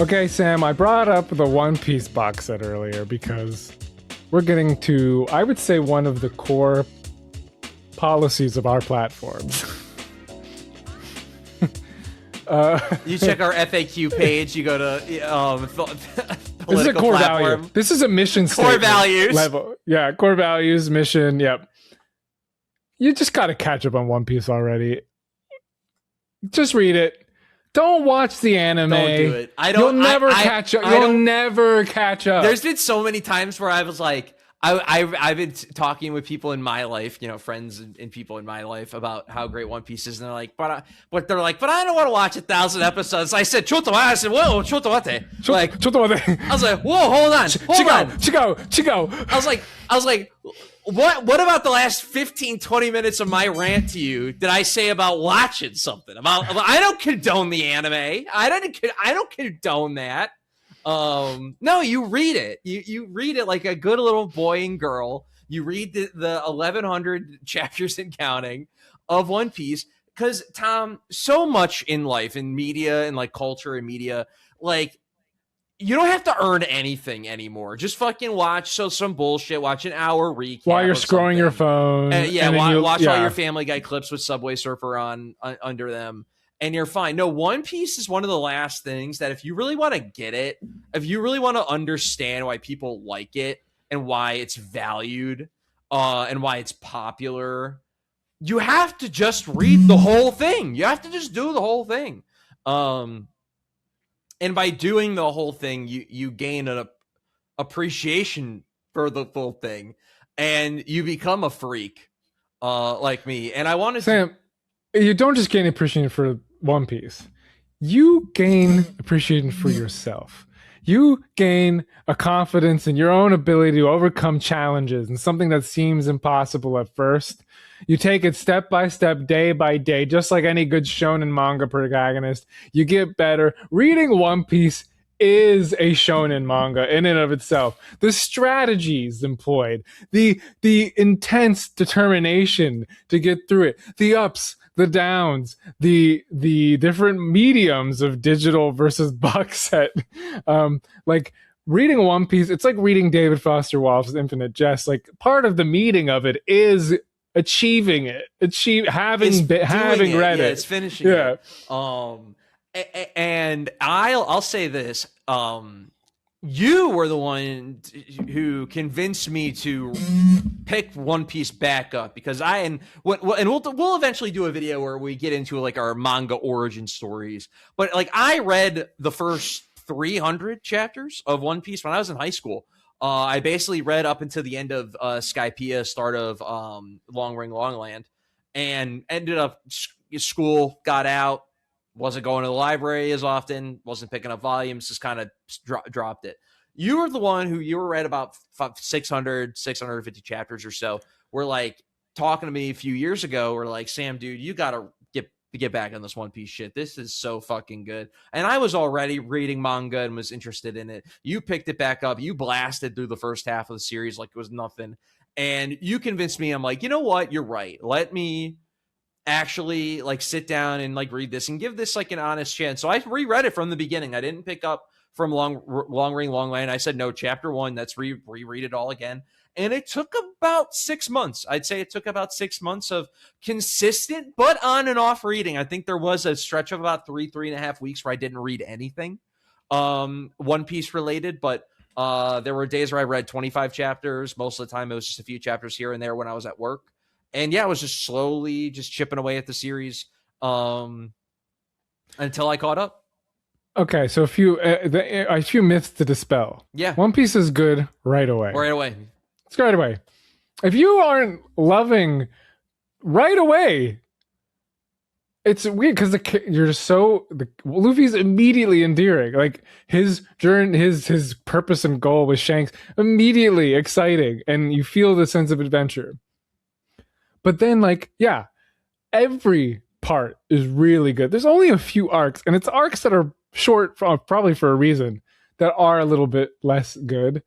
Okay, Sam, I brought up the One Piece box set earlier because we're getting to, I would say, one of the core policies of our platforms. You check our FAQ page. You go to This is a core platform. value. This is a mission Core statement values. level. Yeah, core values, mission. Yep. You just got to catch up on One Piece already. Just read it. Don't watch the anime. Don't do it. You'll never catch up. You'll never catch up. There's been so many times where I was like, I've been talking with people in my life, friends and people in my life about how great One Piece is, and they're like, but I don't want to watch 1,000 episodes. I said, choto. I said, whoa, choto wate. I was like, whoa, hold on. Chico. I was like, what about the last 15, 20 minutes of my rant to you did I say about watching something? I don't condone the anime. I don't condone that. No, you read it. You read it like a good little boy and girl. You read the 1,100 chapters and counting of One Piece. Because, Tom, so much in life, in media, and like culture and media, like, you don't have to earn anything anymore. Just fucking watch some bullshit. Watch an hour recap while you're scrolling your phone. Watch all your Family Guy clips with Subway Surfer on under them, and you're fine. No, One Piece is one of the last things that if you really want to get it, if you really want to understand why people like it and why it's valued, and why it's popular, you have to just read the whole thing. You have to just do the whole thing. And by doing the whole thing, you gain an appreciation for the full thing, and you become a freak, like me. And I want to Sam, you don't just gain appreciation for One Piece. You gain appreciation for yourself. You gain a confidence in your own ability to overcome challenges and something that seems impossible at first. You take it step by step, day by day, just like any good shonen manga protagonist. You get better. Reading One Piece is a shonen manga in and of itself. The strategies employed, the intense determination to get through it, the ups, the downs, the different mediums of digital versus box set. Like reading One Piece, it's like reading David Foster Wallace's Infinite Jest. Like part of the meaning of it is achieving it, having read it. It's finishing it. And I'll say this. You were the one who convinced me to pick One Piece back up because we'll eventually do a video where we get into like our manga origin stories. But like I read the first 300 chapters of One Piece when I was in high school. I basically read up until the end of Skypiea, start of Long Ring Long Land, and ended up school, got out, wasn't going to the library as often, wasn't picking up volumes, just kind of dropped it. You were the one you were read about 650 chapters or so. We're like talking to me a few years ago. We're like, Sam, dude, you got to get back on this One Piece shit. This is so fucking good. And I was already reading manga and was interested in it. You picked it back up. You blasted through the first half of the series like it was nothing. And you convinced me. I'm like, you know what? You're right. Let me actually like sit down and like read this and give this like an honest chance. So I reread it from the beginning. I didn't pick up from Long Ring Long Land. I said, no, chapter 1, let's reread it all again. And it took about 6 months. I'd say it took about 6 months of consistent, but on and off reading. I think there was a stretch of about 3.5 weeks where I didn't read anything One Piece related, but there were days where I read 25 chapters. Most of the time it was just a few chapters here and there when I was at work. And yeah, I was just slowly just chipping away at the series until I caught up. Okay, so a few myths to dispel. Yeah. One Piece is good right away. Right away. It's right away. If you aren't loving right away, it's weird because Luffy's immediately endearing. Like his journey, his purpose and goal with Shanks, immediately exciting, and you feel the sense of adventure. But then, like, yeah, every part is really good. There's only a few arcs, and it's arcs that are short, probably for a reason, that are a little bit less good.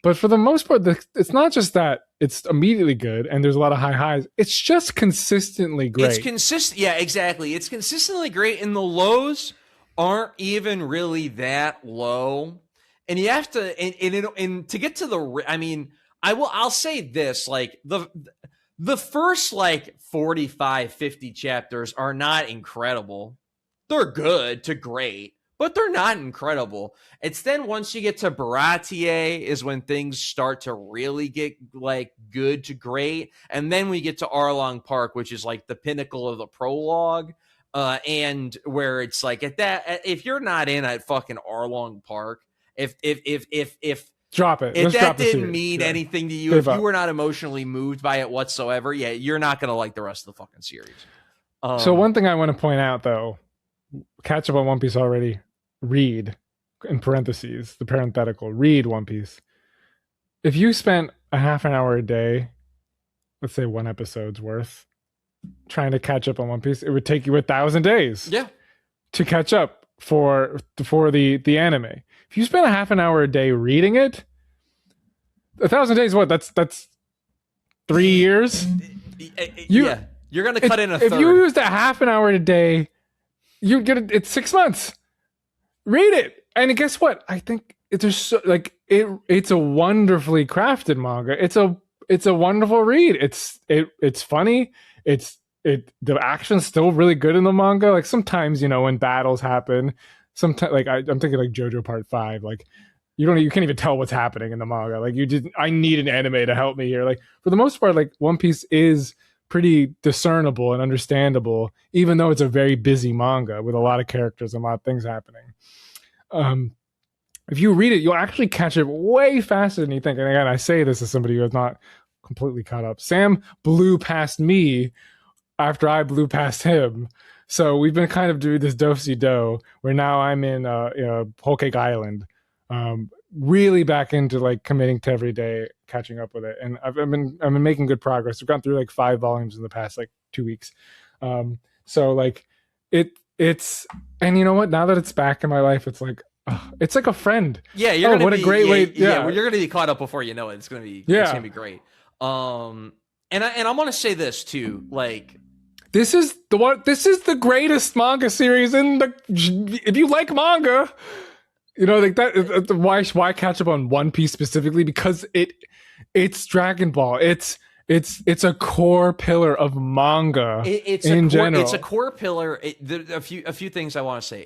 But for the most part, it's not just that it's immediately good and there's a lot of high highs. It's just consistently great. It's consistent. Yeah, exactly. It's consistently great, and the lows aren't even really that low. And you have to, and to get to the, I mean, I'll say this, like the first like 45, 50 chapters are not incredible. They're good to great, but they're not incredible. It's then once you get to Baratier is when things start to really get like good to great. And then we get to Arlong Park, which is like the pinnacle of the prologue. And where it's like at that, if you're not in at fucking Arlong Park, if drop it. if Let's that drop the didn't series. mean Yeah. anything to you, Give if up. you were not emotionally moved by it whatsoever, yeah, you're not gonna like the rest of the fucking series. So one thing I want to point out, though, catch up on One Piece already. Read, in parentheses, the parenthetical. Read One Piece. If you spent a half an hour a day, let's say one episode's worth, trying to catch up on One Piece, it would take you 1,000 days. Yeah. To catch up for the anime. If you spend a half an hour a day reading it, 1,000 days, what? That's 3 years. Yeah, you're gonna cut in a third. If you used a half an hour a day, you get it. It's 6 months. Read it, and guess what? I think it's just it's a wonderfully crafted manga. It's a wonderful read. It's funny. The action's still really good in the manga. Like sometimes, when battles happen, sometimes like I'm thinking like JoJo Part 5, like you can't even tell what's happening in the manga. Like I need an anime to help me here. Like for the most part, like One Piece is pretty discernible and understandable, even though it's a very busy manga with a lot of characters and a lot of things happening. If you read it, you'll actually catch it way faster than you think. And again, I say this as somebody who is not completely caught up. Sam blew past me after I blew past him. So we've been kind of doing this do-si-do where now I'm in Whole Cake Island, really back into like committing to every day, catching up with it. And I've been making good progress. We've gone through like 5 volumes in the past like 2 weeks. So like it's, and you know what? Now that it's back in my life, it's like, it's like a friend. Yeah, you're gonna what be, a great way. Yeah, well, you're gonna be caught up before you know it. It's gonna be great. And I want to say this too, like this is the greatest manga series in the. If you like manga, like that. Why catch up on One Piece specifically? Because it's Dragon Ball. It's a core pillar of manga. General. It's a core pillar. A few things I want to say.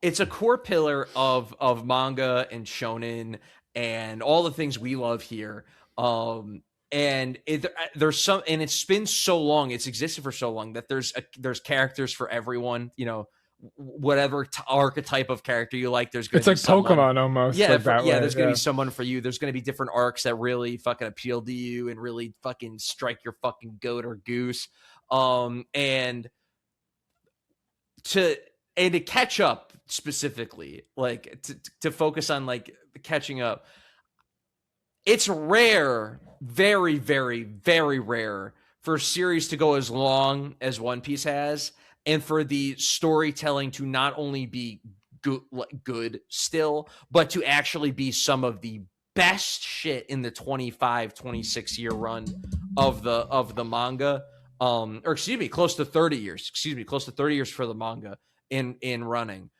It's a core pillar of manga and shonen and all the things we love here. And it's been so long, it's existed for so long that there's characters for everyone, whatever archetype of character you like. There's it's like someone, Pokemon almost. Yeah, like there's gonna be someone for you. There's gonna be different arcs that really fucking appeal to you and really fucking strike your fucking goat or goose. And to catch up specifically, like to focus on like catching up. It's rare, very, very, very rare for a series to go as long as One Piece has, and for the storytelling to not only be good still, but to actually be some of the best shit in the 25, 26 year run of the manga. Or excuse me, close to 30 years. Close to 30 years for the manga in running.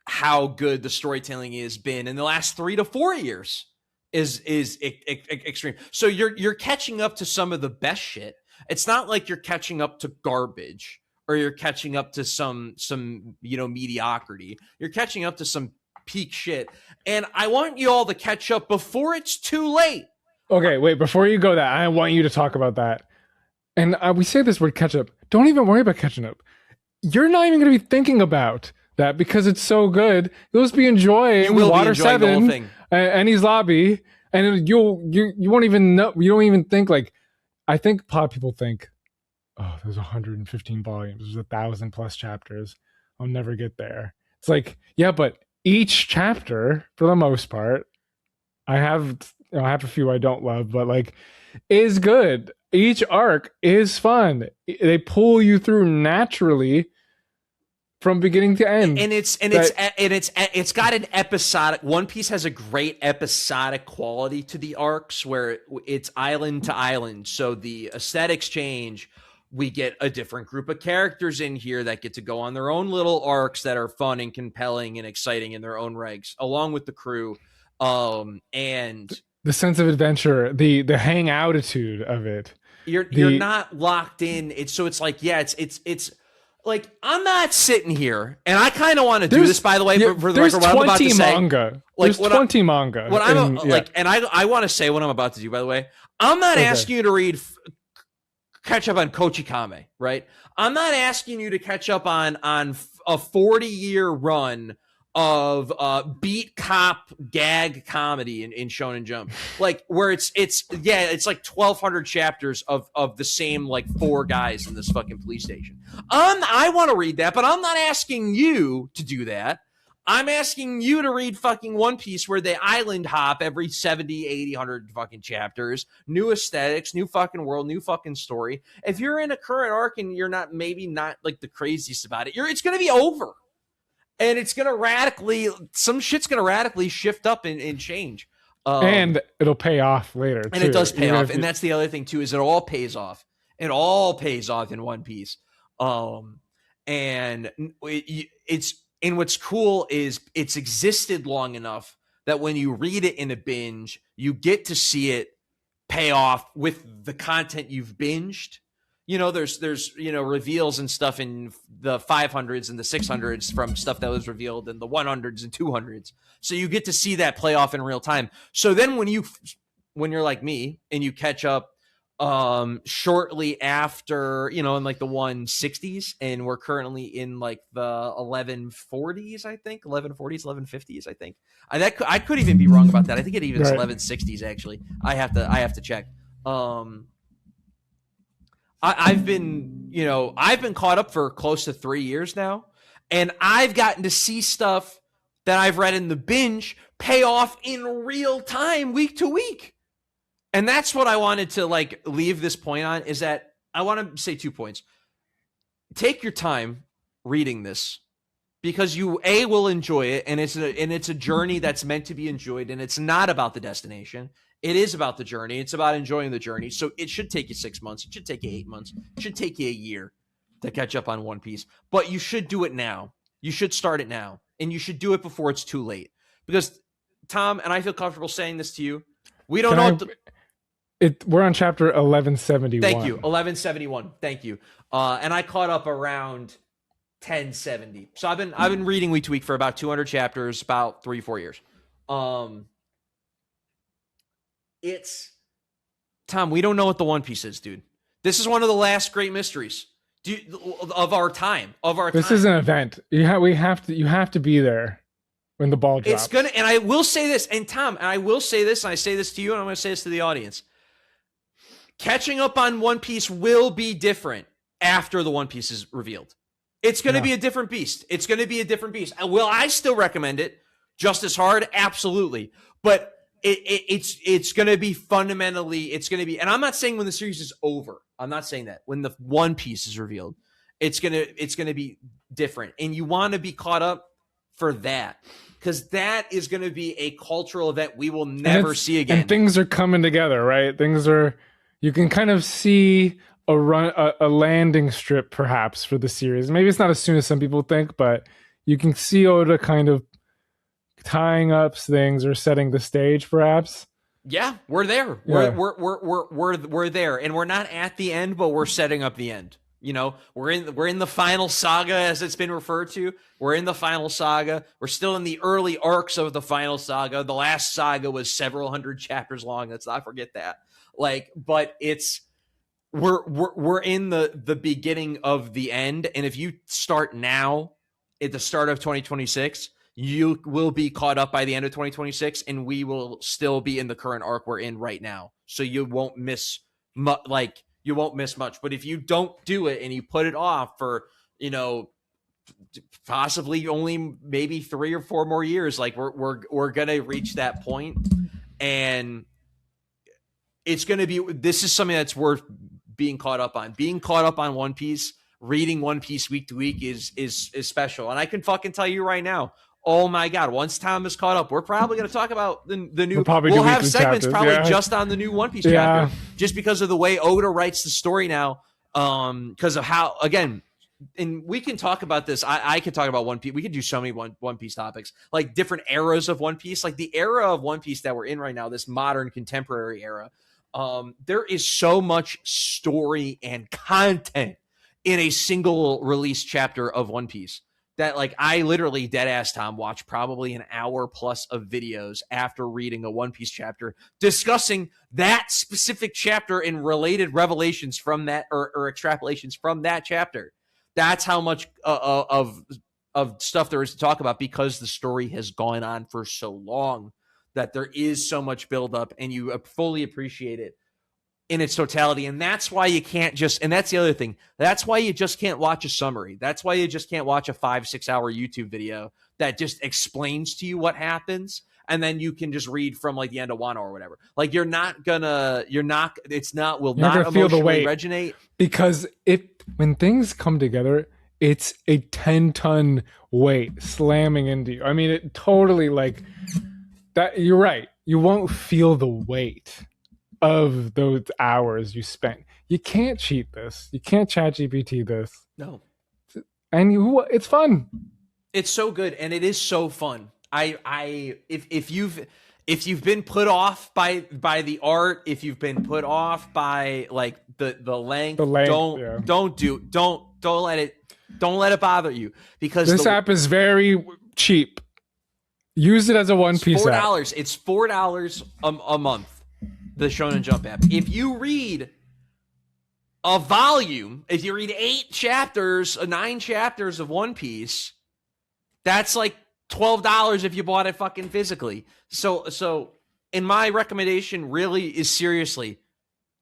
How good the storytelling has been in the last 3 to 4 years is extreme. So you're catching up to some of the best shit. It's not like you're catching up to garbage or you're catching up to some mediocrity. You're catching up to some peak shit. And I want you all to catch up before it's too late. Okay, wait, before you go that, I want you to talk about that. And we say this word catch up. Don't even worry about catching up. You're not even going to be thinking about that because it's so good. You'll just be enjoying Water 7 and Enies Lobby, and you won't even know. You don't even think like. I think a lot of people think, oh, there's 115 volumes. There's 1,000 plus chapters. I'll never get there. It's like, yeah, but each chapter, for the most part, I have a few I don't love, but like, is good. Each arc is fun. They pull you through naturally from beginning to end. And it's got an episodic. One Piece has a great episodic quality to the arcs where it's island to island, so the aesthetics change, we get a different group of characters in here that get to go on their own little arcs that are fun and compelling and exciting in their own regs, along with the crew. And the sense of adventure, the hang outitude of it. You're not locked in. It's like, yeah, it's like, I'm not sitting here, and I kind of want to do this, by the way, for the record, what I'm about to say. Manga. Like, there's 20 manga. What I'm like, and I want to say what I'm about to do, by the way. I'm not asking you to catch up on Kochikame, right? I'm not asking you to catch up on a 40-year run of beat cop gag comedy in Shonen Jump, like where it's like 1,200 chapters of the same like 4 guys in this fucking police station. I want to read that, but I'm not asking you to do that. I'm asking you to read fucking One Piece, where they island hop every 70, 80, 100 fucking chapters, new aesthetics, new fucking world, new fucking story. If you're in a current arc and you're not like the craziest about it, it's going to be over. And it's going to some shit's going to radically shift up and change. And it'll pay off later, and it does pay off. And that's the other thing, too, is it all pays off. It all pays off in One Piece. And what's cool is it's existed long enough that when you read it in a binge, you get to see it pay off with the content you've binged. You know, there's reveals and stuff in the 500s and the 600s from stuff that was revealed in the 100s and 200s. So you get to see that play off in real time. So then when you're like me and you catch up shortly after, in like the 160s, and we're currently in like the 1140s, I think 1140s, 1150s, I think. I could even be wrong about that. I think it even is 1160s actually. I have to check. I've been caught up for close to 3 years now, and I've gotten to see stuff that I've read in the binge pay off in real time, week to week. And that's what I wanted to like leave this point on, is that I want to say 2 points. Take your time reading this, because you will enjoy it, and it's a journey that's meant to be enjoyed, and it's not about the destination. It is about the journey. It's about enjoying the journey. So it should take you 6 months. It should take you 8 months. It should take you a year to catch up on One Piece. But you should do it now. You should start it now. And you should do it before it's too late. Because, Tom, and I feel comfortable saying this to you, we don't know... We're on chapter 1171. Thank you. 1171. Thank you. And I caught up around 1070. So I've been reading week to week for about 200 chapters, about 3-4 years. Tom, we don't know what the One Piece is, dude. This is one of the last great mysteries of our time. This is an event. You have to be there when the ball drops. And I will say this, and Tom, and I will say this, and I say this to you, and I'm going to say this to the audience. Catching up on One Piece will be different after the One Piece is revealed. It's going to be a different beast. It's going to be a different beast. Will I still recommend it just as hard? Absolutely. But it's going to be fundamentally, and I'm not saying when the series is over. I'm not saying that. When the One Piece is revealed, it's going to be different. And you want to be caught up for that, because that is going to be a cultural event we will never see again. And things are coming together, right? You can kind of see a landing strip perhaps for the series. Maybe it's not as soon as some people think, but you can see Oda kind of tying up things or setting the stage, perhaps. Yeah, we're there. Yeah. We're there, and we're not at the end, but we're setting up the end. We're in the final saga, as it's been referred to. We're in the final saga. We're still in the early arcs of the final saga. The last saga was several hundred chapters long. Let's not forget that. But we're in the beginning of the end, and if you start now at the start of 2026. You will be caught up by the end of 2026, and we will still be in the current arc we're in right now. So you won't miss much. But if you don't do it and you put it off for, possibly only maybe 3 or 4 more years, we're gonna reach that point, and it's gonna be. This is something that's worth being caught up on. Being caught up on One Piece, reading One Piece week to week is special, and I can fucking tell you right now. Oh my God! Once Tom is caught up, we're probably going to talk about the new. We'll have segments chapters, just on the new One Piece chapter, just because of the way Oda writes the story now. because of how, again, and we can talk about this. I could talk about One Piece. We could do so many One Piece topics, like different eras of One Piece, like the era of One Piece that we're in right now, this modern contemporary era. There is so much story and content in a single release chapter of One Piece that, like, I literally, dead ass Tom, watched probably an hour plus of videos after reading a One Piece chapter discussing that specific chapter and related revelations from that, or extrapolations from that chapter. That's how much of stuff there is to talk about, because the story has gone on for so long that there is so much buildup, and you fully appreciate it in its totality. And that's why you can't just, and that's the other thing, that's why you just can't watch a summary. That's why you just can't watch a 5-6 hour YouTube video that just explains to you what happens, and then you can just read from like the end of Wano or whatever. Like, will not feel the weight, resonate. Because when things come together, it's a 10-ton weight slamming into you. I mean, it totally, like that. You're right. You won't feel the weight of those hours you spent. You can't cheat this. You can't ChatGPT this. No. And it's fun. It's so good, and it is so fun. If you've been put off by the art, if you've been put off by like the length, don't let it bother you, because this app is very cheap. Use it as a One Piece app. $4. It's $4 a month. The Shonen Jump app. If you read a volume, if you read 9 chapters of One Piece, that's like $12 if you bought it fucking physically. So in my recommendation really is seriously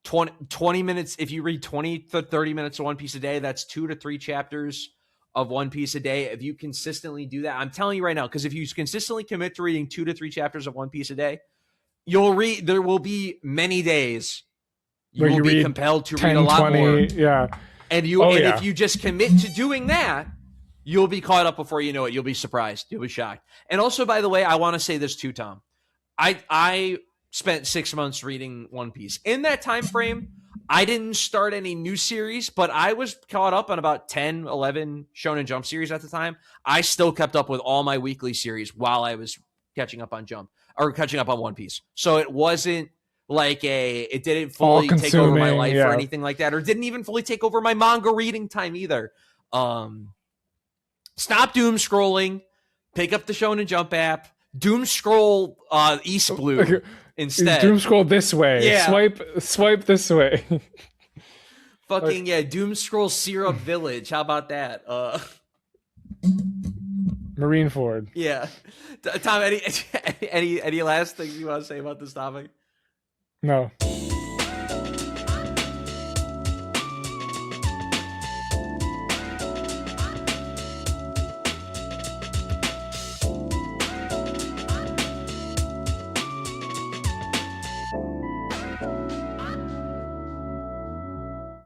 20 minutes. If you read 20 to 30 minutes of One Piece a day, that's 2 to 3 chapters of One Piece a day. If you consistently do that, I'm telling you right now, because if you consistently commit to reading 2 to 3 chapters of One Piece a day, there will be many days you will be compelled to 10, read a lot 20, more. Yeah. If you just commit to doing that, you'll be caught up before you know it. You'll be surprised. You'll be shocked. And also, by the way, I want to say this too, Tom. I spent 6 months reading One Piece. In that time frame, I didn't start any new series, but I was caught up on about 10, 11 Shonen Jump series at the time. I still kept up with all my weekly series while I was catching up on One Piece. So it wasn't like it didn't fully take over my life or anything like that, or didn't even fully take over my manga reading time either. Stop doom scrolling, pick up the Shonen Jump app, doom scroll East Blue instead. Doom scroll this way. Yeah. Swipe this way. Fucking yeah, doom scroll Syrup Village. How about that? Marineford. Yeah. Tom, any last things you want to say about this topic? No.